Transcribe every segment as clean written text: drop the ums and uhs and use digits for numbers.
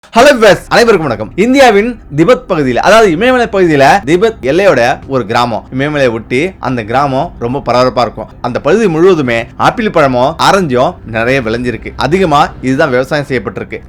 Hello viewers, அனைவருக்கும் வணக்கம். இந்தியாவின் திபெத் பகுதியில், அதாவது இமயமலை பகுதியில திபெத் எல்லையோட ஒரு கிராமம். இமயமலையை ஒட்டி அந்த கிராமம் ரொம்ப பரபரப்பா இருக்கும். அந்த பகுதி முழுவதுமே ஆப்பிள் பழமும் ஆரஞ்சும் நிறைய விளைஞ்சிருக்கு. அதிகமா இதுதான் விவசாயம் செய்யப்பட்டிருக்கு.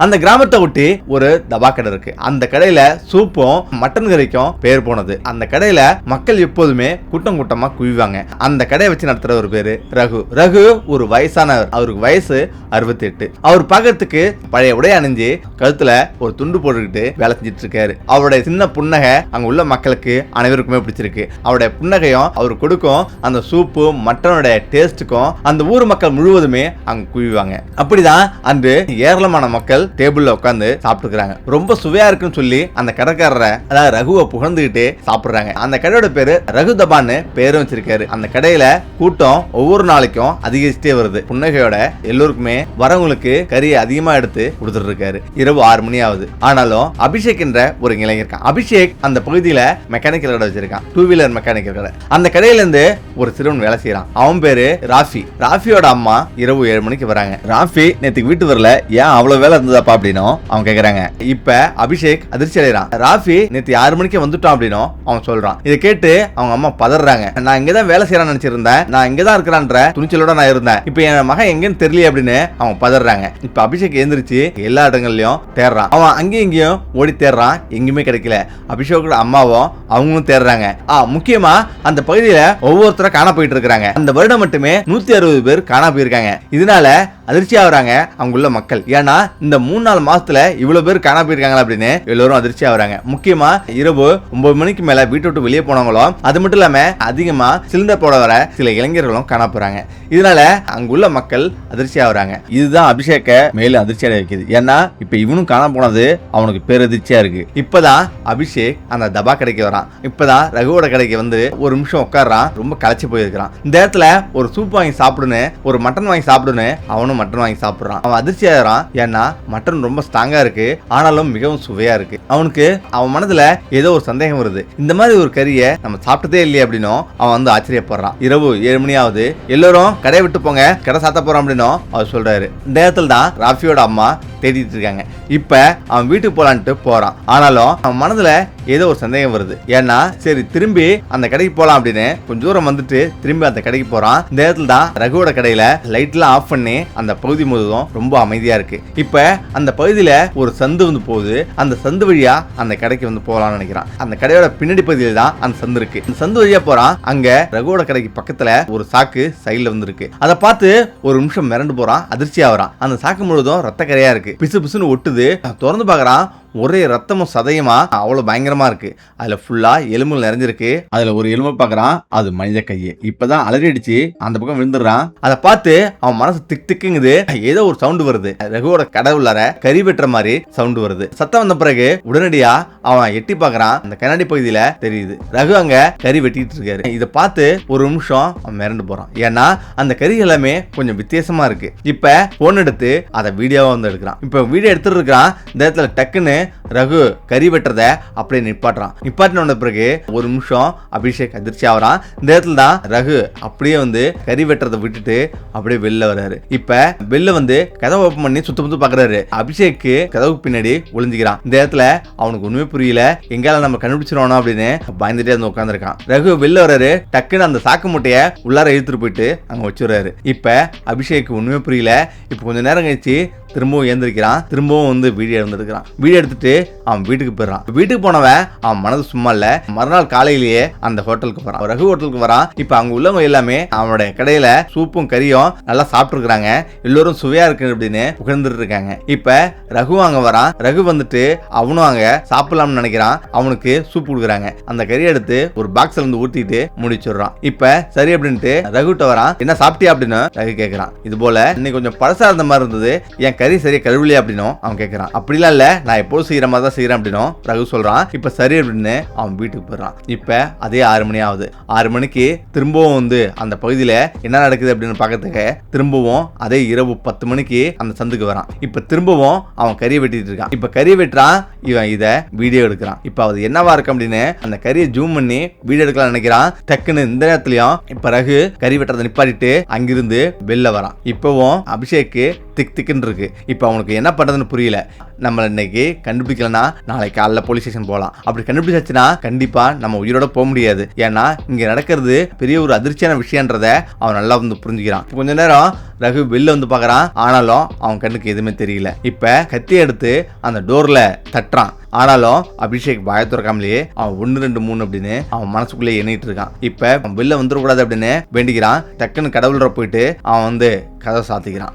அந்த கிராமத்தை ஒட்டி ஒரு தபா கடை இருக்கு. அந்த கடையில சூப்பும் மட்டன் கறிக்கும் பேர் போனது. அந்த கடையில மக்கள் எப்போதுமே கூட்டம் கூட்டமா குவிவாங்க. அந்த கடையை வச்சு நடத்துற ஒரு பேரு ரகு. ரகு ஒரு வயசானவர். அவருக்கு வயசு 68. அவர் பார்க்கறதுக்கு பழைய உடை அணிஞ்சு கழுத்துல ஒரு துண்டு போட்டுக்கிட்டு வேலை செஞ்சிட்டு இருக்காரு. அவருடைய சின்ன புன்னகை அங்க உள்ள மக்களுக்கு அனைவருக்குமே பிடிச்சிருக்கு. அவருடைய புன்னகையும் அவர் கொடுக்கும் அந்த சூப்பு மட்டனோட டேஸ்டுக்கும் அந்த ஊர் மக்கள் முழுவதுமே அங்க குவிவாங்க. அப்படிதான் அன்று ஏராளமான மக்கள் டேபிள்ல உட்கார்ந்து சாப்பிட்டுக்கிறாங்க. ரொம்ப சுவையா இருக்குன்னு சொல்லி அந்த கடைக்காரரை, அதாவது ரகுவை புகழ்ந்துகிட்டு சாப்பிடுறாங்க. அந்த கடையோட பேரு ரகு தபான்னு பேரும் வச்சிருக்காரு. அந்த கடையில கூட்டம் ஒவ்வொரு நாளைக்கும் அதிகரிச்சுட்டே வருது. புன்னகையோட எல்லோருக்குமே வரவங்களுக்கு கறி அதிகமா எடுத்து கொடுத்துட்டு இருக்காரு. இரவு 6 மணி ஆகுது. ஆனாலும் அபிஷேக் என்ற ஒரு இளைஞர் இருக்கான். அபிஷேக் அந்த பகுதியில மெக்கானிக்கல் கடை வச்சிருக்கான். 2 வீலர் மெக்கானிக்கல் கடை. அந்த கடையில இருந்து ஒரு சிறுவன் வேலை செய்யறான். அவன் பேரு ராஃபி. ராஃபியோட அம்மா இரவு 7 மணிக்கு வராங்க. ராஃபி நேத்துக்கு வீட்டு வரல, ஏன் அவ்வளவு வேலை இருந்ததாப்பா அப்படின்னும் அவங்க கேக்குறாங்க. இப்ப அபிஷேக் அதிர்ச்சி அடைறான். ராஃபி நேத்து 6 மணிக்கு வந்துட்டான் அப்படின்னும் அவன் சொல்றான். இதை கேட்டு அவங்க அம்மா பதறாங்க. நான் இங்கதான் வேலை செய்யறான்னு நினைச்சிருந்தேன், நான் இங்கதான் இருக்கிறான்ற துணிச்சலோட நான் இருந்தேன், இப்ப என் மகன் எங்கன்னு தெரியல அப்படின்னு அவங்க பதறாங்க. இப்ப அபிஷேக் எழுந்திருச்சு எல்லா இடங்கள்லயும் தேடுறான். அவன் அங்கேயும் இங்கேயும் ஓடி தேடுறான், எங்குமே கிடைக்கல. அபிஷேக்கோட அம்மாவும் அவங்களும் தேடுறாங்க. முக்கியமா அந்த பகுதியில ஒவ்வொருத்தரும் காண போயிட்டு இருக்காங்க. அந்த வருடம் மட்டுமே 160 பேர் காண போயிருக்காங்க. இதனால அதிர்ச்சி ஆகுறாங்க அவங்க உள்ள மக்கள். ஏன்னா இந்த 3-4 மாசத்துல இவ்வளவு பேர் காண போயிருக்காங்க அப்படின்னு எல்லாரும் அதிர்ச்சி ஆகுறாங்க. முக்கியமா இரவு 9 மணிக்கு மேல வீட்டை விட்டு வெளியே போனவங்களும், அது மட்டும் இல்லாம அதிகமா சிலிண்டர் போட வர சில இளைஞர்களும் காண போறாங்க. இதனால அங்குள்ள மக்கள் அதிர்ச்சி ஆகுறாங்க. இதுதான் அபிஷேக்க மேலும் அதிர்ச்சி அடைய வைக்குது. ஏன்னா இப்ப இவனும் காண போனது அவனுக்கு பேரதிர்ச்சியா இருக்கு. இப்பதான் அபிஷேக் அந்த தபா கடைக்கு வரான். இப்பதான் ரகுவோட கடைக்கு வந்து ஒரு நிமிஷம் உட்கார்றான். ரொம்ப களைச்சு போயிருக்கான். இந்த இடத்துல ஒரு சூப் வாங்கி சாப்பிடுன்னு, ஒரு மட்டன் வாங்கி சாப்பிடுன்னு அவனும் மட்டன் வாங்கி சாப்பிடுறான். அவன் அதிர்ச்சி ஆகிறான். ஏன்னா மட்டன் ரொம்ப ஸ்ட்ராங்கா இருக்கு, ஆனாலும் மிகவும் சுவையா இருக்கு. அவனுக்கு அவன் மனதுல ஏதோ ஒரு சந்தேகம் வருது. இந்த மாதிரி ஒரு கறியை நம்ம சாப்பிட்டதே இல்லையே அப்படின்னும் அவன் வந்து ஆச்சரியப்படுறான். இரவு 7 மணி ஆகுது. எல்லாரும் கடையை விட்டு போங்க, கடை சாத்த போறோம் அப்படின்னும் அவர் சொல்றாரு. இந்த இடத்துல தான் ராஃபியோட அம்மா தேடிட்டு இருக்காங்க. இப்ப அவன் வீட்டுக்கு போலான்ட்டு போறான். ஆனாலும் அவன் மனதுல ஏதோ ஒரு சந்தேகம் வருது. ஏன்னா சரி திரும்பி அந்த கடைக்கு போலாம் அப்படின்னு கொஞ்சம் தூரம் வந்துட்டு திரும்பி அந்த கடைக்கு போறான். இந்த இடத்துல தான் ரகுவோட கடையில லைட் எல்லாம் ஆஃப் பண்ணி அந்த பகுதி முழுவதும் ரொம்ப அமைதியா இருக்கு. இப்ப அந்த பகுதியில ஒரு சந்து வந்து போகுது. அந்த சந்து வழியா அந்த கடைக்கு வந்து போகலாம்னு நினைக்கிறான். அந்த கடையோட பின்னாடி பகுதியில தான் அந்த சந்து இருக்கு. அந்த சந்து வழியா போறான். அங்க ரகுவோட கடைக்கு பக்கத்துல ஒரு சாக்கு சைடுல வந்து இருக்கு. அதை பார்த்து ஒரு நிமிஷம் மிரண்டு போறான், அதிர்ச்சி ஆகுறான். அந்த சாக்கு முழுவதும் ரத்த கரையா இருக்கு. பிசு பிசுன்னு ஒட்டுது. திறந்து பாக்குறான். ஒரே ரத்தமும் சதையுமா அவ்வளவு பயங்கரமா இருக்கு. அதுல ஃபுல்லா எலும்புகள் நிறைஞ்சிருக்கு. அதுல ஒரு எலும்பு பாக்குறான், அது மனித கையை. இப்பதான் அலறி அடிச்சு அந்த பக்கம் விழுந்துடுறான். அதை பார்த்து அவன் மனசு திக் திக்குங்குது. ஏதோ ஒரு சவுண்ட் வருது. ரகுவோட கடவுளார கறி வெட்டுற மாதிரி சவுண்ட் வருது. சத்தம் வந்த பிறகு உடனடியா அவன் எட்டி பாக்குறான். அந்த கண்ணாடி பகுதியில தெரியுது ரகு அங்க கறி வெட்டிட்டு இருக்காரு. இதை பார்த்து ஒரு நிமிஷம் அவன் மிரண்டு போறான். ஏன்னா அந்த கறி எல்லாமே கொஞ்சம் வித்தியாசமா இருக்கு. இப்ப போன் எடுத்து அதை வீடியோவா வந்து எடுக்கிறான். இப்ப வீடியோ எடுத்துட்டு இருக்கான். இந்த இடத்துல டக்குன்னு ரகு கறி வெட்டுறத அப்படியே நிப்பாட்டின பிறகு ஒரு நிமிஷம் அபிஷேக் அதிர்ச்சி ஆகிறான். இந்த இடத்துல தான் ரகு அப்படியே வந்து கறி வெட்டுறதை விட்டுட்டு அப்படியே வெளில வர்றாரு. இப்ப வெளில வந்து கதவை ஓபன் பண்ணி சுத்த பாக்குறாரு. அபிஷேக்கு கதவுக்கு பின்னாடி ஒளிஞ்சுக்கிறான். இந்த இடத்துல அவனுக்கு ஒண்ணுமே புரியல. எங்கால நம்ம கண்டுபிடிச்சிருவானோ அப்படின்னு பயந்துட்டே வந்து உட்காந்துருக்கான். ரகு வெளில வர்றாரு. டக்குன்னு அந்த சாக்கு மூட்டைய உள்ளார இழுத்துட்டு போயிட்டு அங்க வச்சுறாரு. இப்ப அபிஷேக்கு ஒண்ணுமே புரியல. இப்ப கொஞ்ச நேரம் கழிச்சு திரும்பவும் ஏந்திருக்கிறான். திரும்பவும் வந்து வீடியோ எடுத்துக்கிறான். வீடியோ எடுத்துட்டு அவன் வீட்டுக்கு போயிடறான். வீட்டுக்கு போனவன் அவன் மனது சும்மா இல்ல. மறுநாள் காலையிலேயே அந்த ஹோட்டலுக்கு போறான். ரகு ஹோட்டலுக்கு வரான். இப்ப அங்க உள்ளவங்க எல்லாமே அவனுடைய கடையில சூப்பும் கறியும் நல்லா சாப்பிட்டு இருக்காங்க. எல்லோரும் சுவையா இருக்கு அப்படின்னு புகழ்ந்துட்டு இருக்காங்க. இப்ப ரகு அங்க வரான். ரகு வந்துட்டு அவனும் அங்க சாப்பிடலாம்னு நினைக்கிறான். அவனுக்கு சூப் கொடுக்குறாங்க. அந்த கறி எடுத்து ஒரு பாக்ஸ்ல இருந்து ஊத்திட்டு முடிச்சிடுறான். இப்ப சரி அப்படின்ட்டு ரகுட்ட வரான். என்ன சாப்பிட்டியா அப்படின்னு ரகு கேட்கிறான். இது போல இன்னைக்கு கொஞ்சம் பழசா இருந்த மாதிரி இருந்தது, என் கறி சரியா கழுவலையா அப்படின்னும் அவன் கேட்கிறான். அப்படிலாம் இல்ல, நான் எப்போது செய்யற மாதிரி தான் செய்யறேன் அப்படின்னும் ரகு சொல்றான். இப்ப சரி அப்படின்னு அவன் வீட்டுக்கு போயிடறான். இப்ப அதே 6 மணி ஆகுது. 6 மணிக்கு திரும்பவும் வந்து அந்த பகுதியில என்ன நடக்குது அப்படின்னு பாக்கிறதுக்கு திரும்பவும் அதே இரவு 10 மணிக்கு அந்த சந்துக்கு வரான். இப்ப திரும்பவும் அவன் கறியை வெட்டிட்டு இருக்கான். இப்ப கறி வெட்டுறான். இவன் இத வீடியோ எடுக்கிறான். இப்ப அது என்னவா இருக்கு அப்படின்னு அந்த கறியை ஜூம் பண்ணி வீடியோ எடுக்கலாம் நினைக்கிறான். டக்குன்னு இந்த நேரத்திலயும் இப்ப ரகு கறி வெட்டுறதை நிப்பாட்டிட்டு அங்கிருந்து வெளில வரான். இப்பவும் அபிஷேக்கு திக் திக்குன்னு இருக்கு. இருக்கு. இப்போ அவனுக்கு என்ன பண்றதுன்னு புரியல. நம்ம இன்னைக்கு கண்டுபிடிக்கலன்னா நாளைக்கு காலைல போலீஸ் ஸ்டேஷன் போகலாம். அப்படி கண்டுபிடிச்சாச்சுன்னா கண்டிப்பா நம்ம உயிரோட போக முடியாது. ஏன்னா இங்க நடக்கிறது பெரிய ஒரு அதிர்ச்சியான விஷயம்ன்றத அவன் நல்லா வந்து புரிஞ்சுக்கிறான். கொஞ்ச நேரம் ரகு வெளில வந்து பாக்குறான். ஆனாலும் அவன் கண்ணுக்கு எதுவுமே தெரியல. இப்ப கத்தி எடுத்து அந்த டோர்ல தட்டுறான். ஆனாலும் அபிஷேக் வாய திறக்காமலேயே அவன் 1 2 3 அப்படின்னு அவன் மனசுக்குள்ளே எண்ணிட்டு இருக்கான். இப்ப அவன் வெளில வந்துடக்கூடாது அப்படின்னு வேண்டிக்கிறான். டக்குன்னு கடவுளரை போயிட்டு அவன் வந்து கதை சாத்திக்கிறான்.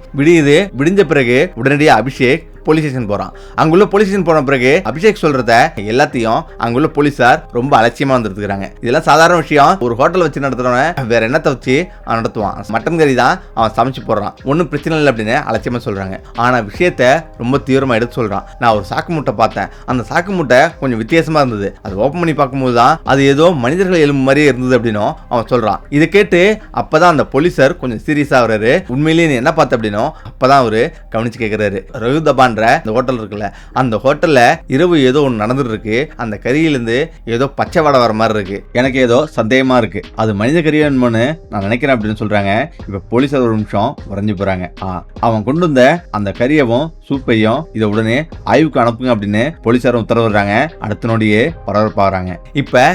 விடிஞ்ச பிறகு உடனடியாக அபிஷேக் போலீஸ் ஸ்டேஷன் போறான். அங்குள்ள போலீஸ் ஸ்டேஷன் போன பிறகு அபிஷேக் சொல்றத எல்லாத்தையும் அங்குள்ள போலீஸார் ரொம்ப அலட்சியமா வந்துருக்காங்க. இதெல்லாம் சாதாரண விஷயம். ஒரு ஹோட்டல் வச்சு நடத்துறவன் வேற என்னத்தை வச்சு அவன் நடத்துவான். மட்டன் கறி தான் அவன் சமைச்சு போடுறான். ஒன்னும் பிரச்சனை இல்லை அப்படின்னு அலட்சியமா சொல்றாங்க. ஆனா விஷயத்த ரொம்ப தீவிரமா எடுத்து சொல்றான். நான் ஒரு சாக்கு மூட்டை பார்த்தேன். அந்த சாக்கு மூட்டை கொஞ்சம் வித்தியாசமா இருந்தது. அது ஓப்பன் பண்ணி பார்க்கும்போது தான் அது ஏதோ மனிதர்கள் எலும்பு மாதிரியே இருந்தது அப்படின்னு அவன் சொல்றான். இதை கேட்டு அப்பதான் அந்த போலீஸார் கொஞ்சம் சீரியஸா வர்றாரு. உண்மையிலேயே நீ என்ன பார்த்த அப்படின்னோ அப்பதான் அவரு கவனிச்சு கேட்கிறாரு. ரகு தபான் அந்த ஹோட்டல் இருக்குல்ல, அந்த ஹோட்டல்ல இரவு ஏதோ ஒன்று நடந்துட்டு இருக்கு. அந்த கறியிலிருந்து ஏதோ பச்சை வாடை வர மாதிரி இருக்கு. எனக்கு ஏதோ சந்தேகமா இருக்கு. அது மனித கறியான்னு நான் நினைக்கிறேன் அப்படின்னு சொல்றாங்க. இப்ப போலீஸார் ஒரு நிமிஷம் உறைஞ்சு போறாங்க. அவன் கொண்டு வந்த அந்த கறியவும் சூப்பையும் இதை உடனே ஆய்வுக்கு அனுப்புங்க அப்படின்னு போலீஸாரும் உத்தரவுறாங்க. அடுத்த நொடியே பரபரப்பாகிறாங்க. இப்ப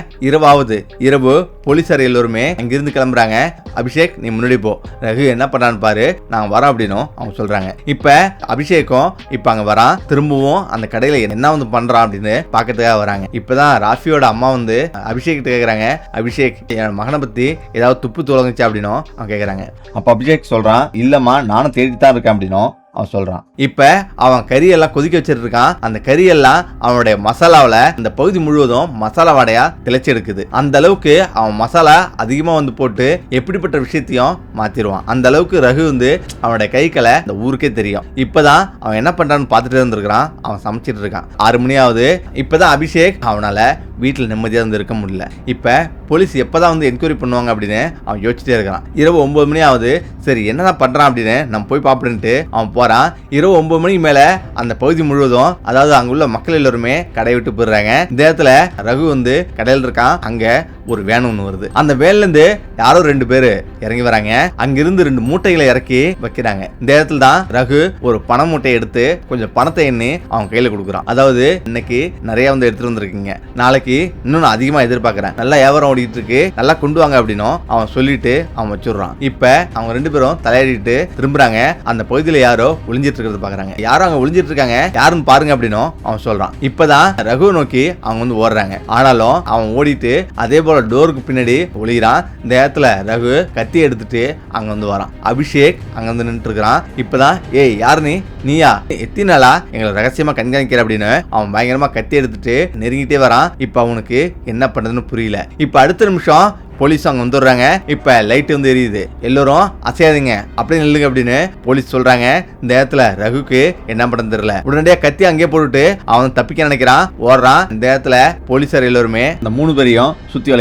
இரவு போலீஸார் எல்லோருமே அங்கிருந்து கிளம்புறாங்க. அபிஷேக் நீ முன்னாடி போ, ரகு என்ன பண்ணான்னு பாரு, நான் வரேன் அப்படின்னு அவங்க சொல்றாங்க. இப்ப அபிஷேக்கும் இப்ப அங்க வரான். திரும்பவும் அந்த கடையில என்ன வந்து பண்றான் அப்படின்னு பாக்கிறதுக்காக வராங்க. இப்பதான் ராஃபியோட அம்மா வந்து அபிஷேக் கிட்ட கேக்குறாங்க, அபிஷேக் என் மகனை பத்தி ஏதாவது துப்பு துளங்குச்சு அப்படின்னு அவங்க கேக்குறாங்க. அப்ப அபிஷேக் சொல்றான், இல்லம்மா நானும் தேடிட்டு தான் இருக்கேன் அப்படின்னும் அவன் சொல்றான். இப்ப அவன் கறியெல்லாம் கொதிக்க வச்சிட்டு இருக்கான். அந்த கறியெல்லாம் அவனுடைய மசாலாவில இந்த பகுதி முழுவதும் மசாலா வாடையா திளைச்சி எடுக்குது. அந்த அளவுக்கு அவன் மசாலா அதிகமா வந்து போட்டு எப்படிப்பட்ட விஷயத்தையும் மாத்திடுவான். அந்த அளவுக்கு ரகு வந்து அவனுடைய கைகளை இந்த ஊருக்கே தெரியும். இப்பதான் அவன் என்ன பண்றான்னு பார்த்துட்டு இருந்திருக்கான். அவன் சமைச்சிட்டு இருக்கான். 6 மணி ஆகுது. இப்பதான் அபிஷேக் அவனால வீட்டில் நிம்மதியாக வந்து இருக்க முடியல. இப்போ போலீஸ் எப்போதான் வந்து என்கொயரி பண்ணுவாங்க அப்படின்னு அவன் யோசிச்சுட்டே இருக்கிறான். இரவு 9 மணி ஆகுது. சரி என்னதான் பண்ணுறான் அப்படின்னு நம்ம போய் பார்ப்போன்ட்டு அவன் போகிறான். இரவு 9 மணிக்கு மேலே அந்த பகுதி முழுவதும், அதாவது அங்குள்ள மக்கள் எல்லோருமே கடை விட்டு போயிடுறாங்க. இந்த இடத்துல ரகு வந்து கடையில் இருக்கான். அங்கே ஒரு வேன் ஒன்று வருது. அந்த வேன்ல இருந்து யாரோ 2 பேர் இறங்கி வராங்க. அங்கிருந்து 2 மூட்டைகளை இறக்கி வைக்கிறாங்க. இந்த இடத்துல தான் ரகு ஒரு பண மூட்டையை எடுத்து கொஞ்சம் பணத்தை எண்ணி அவன் கையில கொடுக்குறான். அதாவது இன்னைக்கு நிறைய வந்து எடுத்துட்டு வந்திருக்கீங்க, நாளைக்கு இன்னும் நான் அதிகமா எதிர்பார்க்கிறேன், நல்லா வியாபாரம் ஓடிட்டு இருக்கு, நல்லா கொண்டு வாங்க அப்படின்னும் அவன் சொல்லிட்டு அவன் வச்சுடுறான். இப்ப அவங்க 2 பேரும் தலையாடிட்டு திரும்புறாங்க. அந்த பகுதியில யாரோ ஒளிஞ்சிட்டு இருக்கிறது பாக்குறாங்க. யாரும் அங்க ஒளிஞ்சிட்டு இருக்காங்க, யாருன்னு பாருங்க அப்படின்னும் அவன் சொல்றான். இப்பதான் ரகு நோக்கி அவங்க வந்து ஓடுறாங்க. ஆனாலும் அவன் ஓடிட்டு அதே போல டோருக்கு பின்னாடி ஒளிகிறான். இந்த இடத்துல ரகு கத்தி எடுத்துட்டு அங்க வந்து வரான். அபிஷேக் அங்க வந்து நின்று இருக்கிறான். இப்பதான் ஏய் யாரு நீயா எத்தனை நாளா எங்களை ரகசியமா கண்காணிக்கிற அப்படின்னு அவன் பயங்கரமா கத்தி எடுத்துட்டு நெருங்கிட்டே வரான். இப்ப அவனுக்கு என்ன பண்றதுன்னு புரியல. இப்ப அடுத்த நிமிஷம் போலீஸ் அங்க வந்துடுறாங்க. இப்ப லைட் வந்து எரியுது. எல்லோரும் அசையாதீங்க அப்படியே நில்லுங்க அப்படின்னு போலீஸ் சொல்றாங்க. இந்த இடத்துல ரகுக்கு என்ன பண்றது தெரியல. உடனடியாக கத்தி அங்கேயே போட்டுட்டு அவன் தப்பிக்க நினைக்கிறான், ஓடுறான். இந்த இடத்துல போலீசார் எல்லோருமே இந்த 3 பேரையும் சுத்தி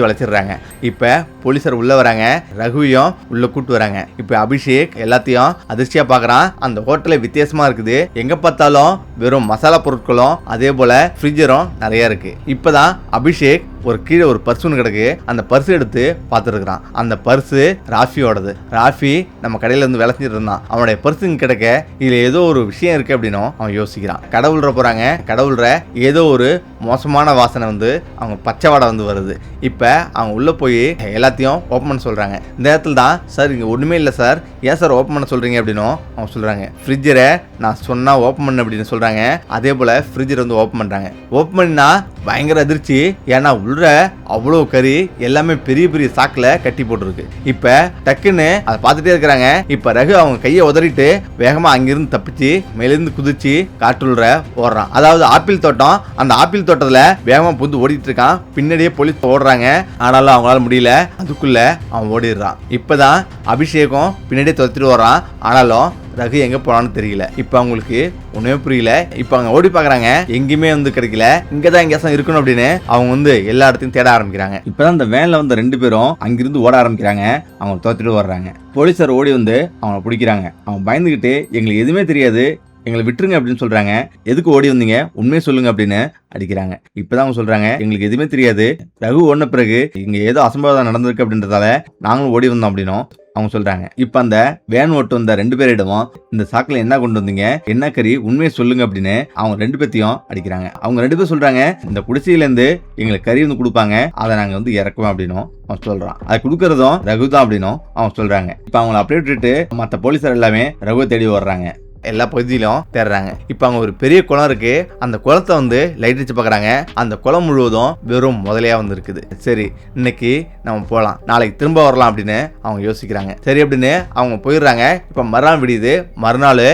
வளைச்சிடுறாங்க. இப்ப போலீசார் உள்ள வராங்க. ரகுவையும் உள்ள கூட்டு வராங்க. இப்ப அபிஷேக் எல்லாத்தையும் அதிர்ச்சியா பாக்குறான். அந்த ஹோட்டலே வித்தியாசமா இருக்குது. எங்க பார்த்தாலும் வெறும் மசாலா பொருட்களும் அதே போல ஃப்ரிட்ஜரும் நிறைய இருக்கு. இப்பதான் அபிஷேக் ஒரு கீழே ஒரு பர்ஸ் ஒன்று கிடக்கு. அந்த பர்ஸ் எடுத்து பார்த்துட்டு இருக்கிறான். அந்த பர்ஸு ராஃபியோடது. ராஃபி நம்ம கடையில இருந்து விளைச்சிட்டு இருந்தான். அவனுடைய பர்ஸ் இங்க கிடக்க, இதுல ஏதோ ஒரு விஷயம் இருக்கு அப்படின்னும் அவன் யோசிக்கிறான். கடவுள்ற போறாங்க. கடவுள்ற ஏதோ ஒரு மோசமான வாசனை வந்து அவங்க பச்சை வாடை வந்து வருது. இப்ப அவங்க உள்ள போய் எல்லாத்தையும் ஓப்பன் பண்ண சொல்றாங்க. இந்த இடத்துல தான் சார் இங்க ஒண்ணுமே இல்லை சார், ஏன் சார் ஓப்பன் பண்ண சொல்றீங்க அப்படின்னும் அவங்க சொல்றாங்க. ஃப்ரிட்ஜரை நான் சொன்னா ஓப்பன் பண்ண அப்படின்னு சொல்றாங்க. அதே போல ஃப்ரிட்ஜரை வந்து ஓப்பன் பண்றாங்க. ஓப்பன் பண்ணா பயங்கர அதிர்ச்சி. ஏன்னா உள்ள அவ்வளோ கறி எல்லாமே பெரிய பெரிய சாக்குல கட்டி போட்டுருக்கு. இப்ப டக்குன்னு அதை பார்த்துட்டே இருக்கிறாங்க. இப்ப ரகு அவங்க கையை உதறிட்டு வேகமா அங்கிருந்து தப்பிச்சு மேலிருந்து குதிச்சு காற்றுள்ள ஓடுறான். அதாவது ஆப்பிள் தோட்டம். அந்த ஆப்பிள் தோட்டத்துல வேகமா புந்து ஓடிட்டு இருக்கான். பின்னாடியே போலீஸ் ஓடுறாங்க. ஆனாலும் அவங்களால முடியல. அதுக்குள்ள அவன் ஓடிடுறான். இப்பதான் அபிஷேகம் பின்னாடியே துரத்திட்டு ஓடுறான். ஆனாலும் ரகு எங்க போனான்னு தெரியல. இப்ப அவங்களுக்கு ஒண்ணுமே புரியல. இப்ப அவங்க ஓடி பாக்குறாங்க. எங்கேயுமே வந்து கிடைக்கல. இங்கதான் எங்கேயாச்சும் இருக்கணும் அப்படின்னு அவங்க வந்து எல்லா இடத்தையும் தேட ஆரம்பிக்கிறாங்க. இப்பதான் இந்த வேன்ல வந்து 2 பேரும் அங்கிருந்து ஓட ஆரம்பிக்கிறாங்க. அவங்க தோத்துட்டு வர்றாங்க. போலீசார் ஓடி வந்து அவனை பிடிக்கிறாங்க. அவன் பயந்துகிட்டு எங்களுக்கு எதுவுமே தெரியாது, எங்களை விட்டுருங்க அப்படின்னு சொல்றாங்க. எதுக்கு ஓடி வந்தீங்க, உண்மையை சொல்லுங்க அப்படின்னு அடிக்கிறாங்க. இப்பதான் அவங்க சொல்றாங்க, எங்களுக்கு எதுவுமே தெரியாது, ரகு ஓடின பிறகு இங்க ஏதோ அசம்பாவிதம் நடந்திருக்கு அப்படின்றதால நாங்களும் ஓடி வந்தோம் அப்படின்னும் அவங்க சொல்றாங்க. இப்ப அந்த வேன் ஓட்டு வந்த 2 பேரிடமும் இந்த சாக்குல என்ன கொண்டு வந்தீங்க, என்ன கறி, உண்மையை சொல்லுங்க அப்படின்னு அவங்க 2 பேத்தையும் அடிக்கிறாங்க. அவங்க 2 பேர் சொல்றாங்க, இந்த குடிசையில இருந்து எங்களுக்கு கறி வந்து கொடுப்பாங்க, அதை நாங்க வந்து இறக்குவோம் அப்படின்னும் அவன் சொல்றான். அதை கொடுக்கறதும் ரகுதான் அப்படின்னும் அவங்க சொல்றாங்க. இப்ப அவங்களை அப்படியே விட்டுட்டு மத்த போலீசார் எல்லாமே ரகுவை தேடி வர்றாங்க. எல்லா பகுதியிலும் தேடுறாங்க. இப்ப அங்க ஒரு பெரிய குளம் இருக்கு. அந்த குளத்தை வந்து லைட் அடிச்சு பாக்குறாங்க. அந்த குளம் முழுவதும் வெறும் முதலையா வந்து இருக்குது. சரி, இன்னைக்கு நம்ம போலாம், நாளைக்கு திரும்ப வரலாம் அப்படின்னு அவங்க யோசிக்கிறாங்க. சரி அப்படின்னு அவங்க போயிடுறாங்க. இப்ப மறுநாள் விடியுது. மறுநாள்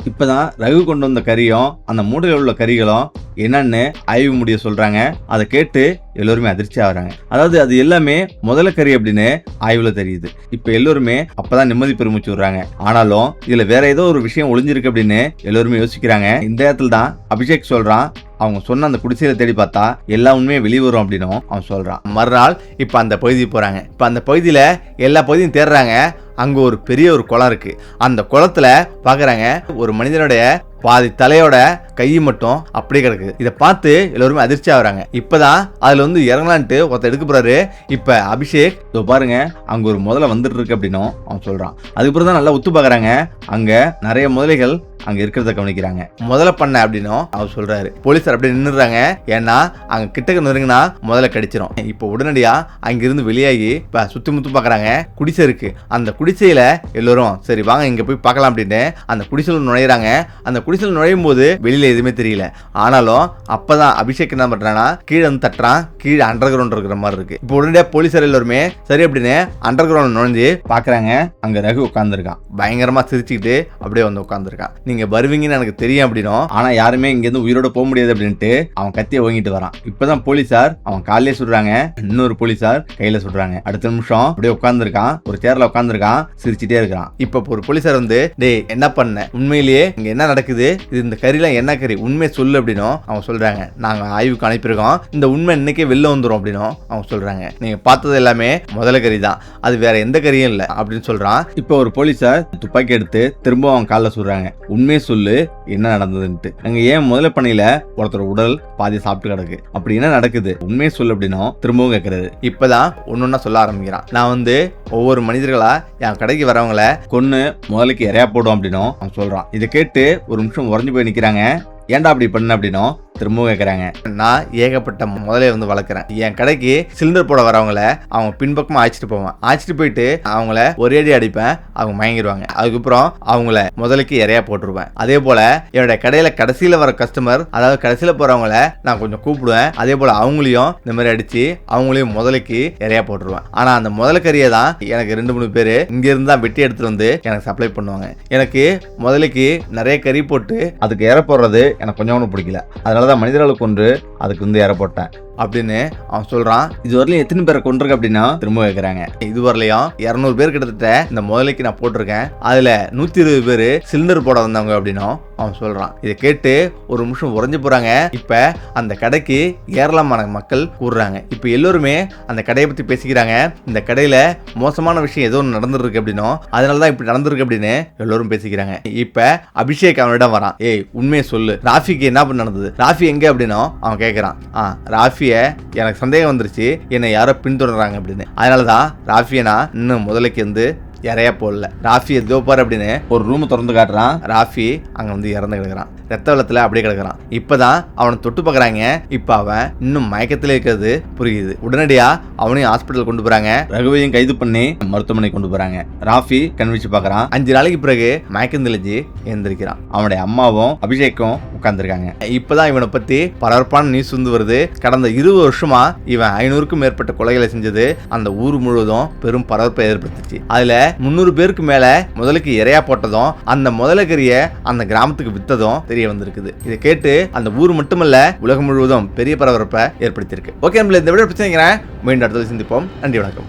இப்பதான் ரகு கொண்டு வந்த கறியும் அந்த மூடையில் உள்ள கறிகளும் என்னன்னு ஆய்வு முடிய சொல்றாங்க. அதை கேட்டு எல்லோருமே அதிர்ச்சி ஆகுறாங்க. அதாவது அது எல்லாமே முதல கறி அப்படின்னு ஆய்வுல தெரியுது. இப்ப எல்லோருமே அப்பதான் நிம்மதி பெருமிச்சு விடுறாங்க. ஆனாலும் இதுல வேற ஏதோ ஒரு விஷயம் ஒளிஞ்சிருக்கு அப்படின்னு எல்லோருமே யோசிக்கிறாங்க. இந்த இடத்துல தான் அபிஷேக் சொல்றான், அவங்க சொன்ன அந்த குடிசையில தேடி பார்த்தா எல்லா உண்மையும் வெளியே வரும் அப்படின்னு அவன் சொல்றான். மறுநாள் இப்ப அந்த பகுதிக்கு போறாங்க. இப்ப அந்த பகுதியில எல்லா பகுதியும் தேடுறாங்க. அங்க ஒரு பெரிய ஒரு குளம் இருக்கு. அந்த குளத்துல பாக்குறாங்க ஒரு மனிதனுடைய பாதி தலையோட கை மட்டும் அப்படியே கிடக்குது. இதை பார்த்து எல்லாருமே அதிர்ச்சி ஆகுறாங்க. இப்பதான் அதுல வந்து இறங்கலான்ட்டு ஒருத்தர் எடுக்க போறாரு. இப்ப அபிஷேக் பாருங்க அங்க ஒரு முதல்ல வந்துட்டு இருக்கு அப்படின்னும் அவன் சொல்றான். அதுக்கப்புறம் தான் நல்லா உத்து பாக்குறாங்க. அங்க நிறைய முதலைகள் அங்க இருக்கிறத கவனிக்கிறாங்க. முதல்ல பண்ண அப்படின்னும் அவர் சொல்றாரு. போலீசார் அப்படியே நின்னுறாங்க. ஏன்னா அங்க கிட்டக்க நெருங்கினா முதல்ல கடிச்சிடும். இப்ப உடனடியா அங்கிருந்து வெளியாகி இப்ப சுத்தி முத்து பாக்குறாங்க. குடிசை இருக்கு. அந்த குடிசையில எல்லோரும் சரி வாங்க இங்க போய் பார்க்கலாம் அப்படின்னு அந்த குடிசையில நுழையிறாங்க. அந்த குடிசையில் நுழையும் போது வெளியில எதுவுமே தெரியல. ஆனாலும் அப்பதான் அபிஷேக் என்ன பண்றானா கீழே வந்து தட்டுறான். கீழே அண்டர் கிரவுண்ட் இருக்கிற மாதிரி இருக்கு. இப்போ உடனடியா போலீசார் எல்லாருமே சரி அப்படின்னு அண்டர் கிரவுண்ட் நுழைஞ்சு பாக்குறாங்க. அங்க ரகு உட்கார்ந்துருக்கான். பயங்கரமா சிரிச்சுக்கிட்டு அப்படியே வந்து உட்கார்ந்துருக்கான். நீங்க வருவீங்கன்னு எனக்கு தெரியும் அப்படின்னும், ஆனா யாருமே இங்க இருந்து உயிரோட போக முடியாது அப்படின்ட்டு அவன் கத்தியை ஓங்கிட்டு வரான். இப்பதான் போலீசார் அவன் காலையே சுடுறாங்க. இன்னொரு போலீசார் கையில சுடுறாங்க. அடுத்த நிமிஷம் அப்படியே உட்கார்ந்துருக்கான். ஒரு சேர்ல உட்கார்ந்துருக்கான். சிரிச்சுட்டே இருக்கான். இப்ப ஒரு போலீசார் வந்து டேய் என்ன பண்ண, உண்மையிலேயே இங்க என்ன நடக்குது, இது இந்த கறிலாம் என்ன கறி, உண்மை சொல்லு அப்படின்னும் அவங்க சொல்றாங்க. நாங்க ஆய்வுக்கு அனுப்பியிருக்கோம், இந்த உண்மை இன்னைக்கே வெளில வந்துடும் அப்படின்னும் அவங்க சொல்றாங்க. நீங்க பார்த்தது எல்லாமே முதல கறி தான், அது வேற எந்த கறியும் இல்ல அப்படின்னு சொல்றான். இப்போ ஒரு போலீசார் துப்பாக்கி எடுத்து திரும்ப அவங்க காலில் சொல்றாங்க, உண்மையை சொல்லு என்ன நடந்ததுன்ட்டு. அங்க ஏன் முதல பண்ணையில ஒருத்தர் உடல் பாதி சாப்பிட்டு கிடக்கு, அப்படி என்ன நடக்குது உண்மையை சொல்லு அப்படின்னும் திரும்பவும் கேட்கறது. இப்பதான் ஒன்னொன்னா சொல்ல ஆரம்பிக்கிறான். நான் வந்து ஒவ்வொரு மனிதர்களா என் கடைக்கு வரவங்கள கொன்னு முதலுக்கு இறையா போடும் அப்படின்னும் அவன் சொல்றான். இதை கேட்டு ஒரு நிமிஷம் உறைஞ்சு போய் நிக்கிறாங்க. ஏன்டா அப்படி பண்ண அப்படின்னும் திரும்பவும் கேட்குறாங்க. நான் ஏகப்பட்ட முதலையை வந்து வளர்க்குறேன். என் கடைக்கு சிலிண்டர் போட வரவங்கள அவங்க பின்பக்கமாக அழைச்சிட்டு போவேன். அழைச்சிட்டு போயிட்டு அவங்கள ஒரே அடி அடிப்பேன். அவங்க மயங்கிடுவாங்க. அதுக்கப்புறம் அவங்கள முதலுக்கு இறையா போட்டுருவேன். அதே போல என்னுடைய கடையில கடைசியில் வர கஸ்டமர், அதாவது கடைசியில் போறவங்கள நான் கொஞ்சம் கூப்பிடுவேன். அதே போல அவங்களையும் இந்த மாதிரி அடிச்சு அவங்களையும் முதலுக்கு இறையா போட்டுருவேன். ஆனா அந்த முதல கறியை தான் எனக்கு 2-3 பேர் இங்க இருந்து தான் வெட்டி எடுத்துட்டு வந்து எனக்கு சப்ளை பண்ணுவாங்க. எனக்கு முதலுக்கு நிறைய கறி போட்டு அதுக்கு இறை போடுறது எனக்கு கொஞ்சம் ஒன்றும் பிடிக்கல. அதனால மனிதர்களுக்கு கொண்டு அதுக்கு வந்து இற போட்டேன் அப்படின்னு அவன் சொல்றான். இது வரலையும் எத்தனை பேரை கொண்டிருக்க அப்படின்னா திரும்ப கேட்கறாங்க. இது வரலையும் 200 பேர் கிட்டத்தட்ட இந்த முதலைக்கு நான் போட்டிருக்கேன். அதுல 120 பேர் சிலிண்டர் போட வந்தவங்க அப்படின்னும் அவன் சொல்றான். இதை கேட்டு ஒரு நிமிஷம் உறைஞ்சு போறாங்க. இப்ப அந்த கடைக்கு ஏராளமான மக்கள் கூடுறாங்க. இப்ப எல்லோருமே அந்த கடையை பத்தி பேசிக்கிறாங்க. இந்த கடையில மோசமான விஷயம் ஏதோ ஒன்று நடந்துருக்கு அப்படின்னும், அதனாலதான் இப்படி நடந்திருக்கு அப்படின்னு எல்லோரும் பேசிக்கிறாங்க. இப்ப அபிஷேக் அவனிடம் வரான். ஏய் உண்மையை சொல்லு, ராஃபிக்கு என்ன பண்ண நடந்தது, ராஃபி எங்க அப்படின்னும் அவன் கேட்கறான். ராஃபி எனக்கு சந்தேகம் வந்துருச்சு, என்னை யாரோ பின்தொடர்றாங்க அப்படின்னு. அதனாலதான் ராஃபியை நான் இன்னும் முதலைக்கு வந்து இறையா போடல. ராஃபி எதோ பாரு அப்படின்னு ஒரு ரூம் திறந்து காட்டுறான். ராஃபி அங்க வந்து இறந்து கிடக்குறான். ரத்த வெள்ளத்துல அப்படியே கிடக்குறான். இப்பதான் அவனை தொட்டு பாக்குறாங்க. இப்ப அவன் இன்னும் மயக்கத்துல இருக்கிறது புரியுது. உடனடியா அவனையும் ஹாஸ்பிட்டல் கொண்டு போறாங்க. ரகுவையும் கைது பண்ணி மருத்துவமனை கொண்டு போறாங்க. ராஃபி கண் வச்சு பாக்குறான். 5 நாளைக்கு பிறகு மயக்கம் தெளிஞ்சு எழுந்திருக்கிறான். அவனுடைய அம்மாவும் அபிஷேக்கும் உட்கார்ந்துருக்காங்க. இப்பதான் இவனை பத்தி பரபரப்பான நியூஸ் வந்து வருது. கடந்த 20 வருஷமா இவன் 500க்கும் மேற்பட்ட கொலைகளை செஞ்சது அந்த ஊர் முழுவதும் பெரும் பரபரப்பை ஏற்படுத்துச்சு. அதுல 300 பேருக்கு மேல முதலுக்கு இறையா போட்டதும் அந்த முதலக்கறிய அந்த கிராமத்துக்கு வித்ததும் தெரிய வந்திருக்குது. இதை கேட்டு அந்த ஊர் மட்டுமல்ல உலகம் முழுவதும் பெரிய பரபரப்பை ஏற்படுத்தியிருக்கு. ஓகே, இந்த விட பிரச்சனை மீண்டும் அடுத்தது சிந்திப்போம். நன்றி, வணக்கம்.